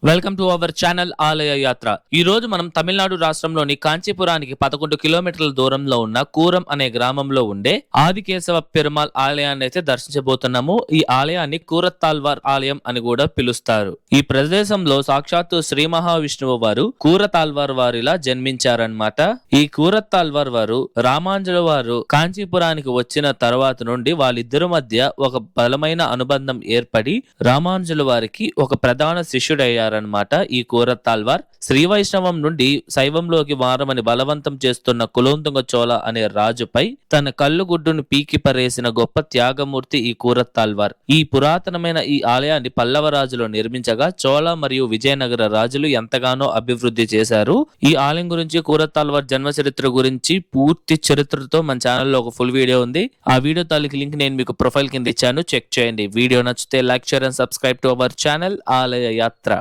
Welcome to our channel ఆలయ యాత్ర. ఈ రోజు మనం తమిళనాడు రాష్ట్రంలోని కాంచీపురానికి 11 కిలోమీటర్ల దూరంలో ఉన్న కూరం అనే గ్రామంలో ఉండే ఆదికేశవ పెరుమాళ్ ఆలయాన్ని అయితే దర్శించబోతున్నాము. ఈ ఆలయాన్ని కూరత్తాల్వార్ ఆలయం అని కూడా పిలుస్తారు. ఈ ప్రదేశంలో సాక్షాత్తు శ్రీ మహావిష్ణువు వారు కూరతాల్వార్ వారిలా జన్మించారన్నమాట. ఈ కూరత్తాల్వార్ వారు రామాంజుల వారు కాంచీపురానికి వచ్చిన తర్వాత నుండి వాళ్ళిద్దరి మధ్య ఒక బలమైన అనుబంధం ఏర్పడి రామాంజుల వారికి ఒక ప్రధాన శిష్యుడయ్యారు అన్నమాట. ఈ కూరత్తాల్వార్ శ్రీ వైష్ణవం నుండి శైవంలోకి మారమని బలవంతం చేస్తున్న కులోత్తుంగ చోళ అనే రాజుపై తన కళ్ళుగుడ్డును పీకి పరేసిన గొప్ప త్యాగమూర్తి ఈ కూరత్తాల్వార్. ఈ పురాతనమైన ఈ ఆలయాన్ని పల్లవ రాజులు నిర్మించగా చోళ మరియు విజయనగర రాజులు ఎంతగానో అభివృద్ధి చేశారు. ఈ ఆలయం గురించి కూరత్తాల్వార్ జన్మ చరిత్ర గురించి పూర్తి చరిత్రతో మన ఛానల్లో ఒక ఫుల్ వీడియో ఉంది. ఆ వీడియో తాలూకు లింక్ నేను మీకు ప్రొఫైల్ కింద ఇచ్చాను, చెక్ చేయండి. వీడియో నచ్చితే like, share and subscribe to our channel ఆలయ యాత్ర.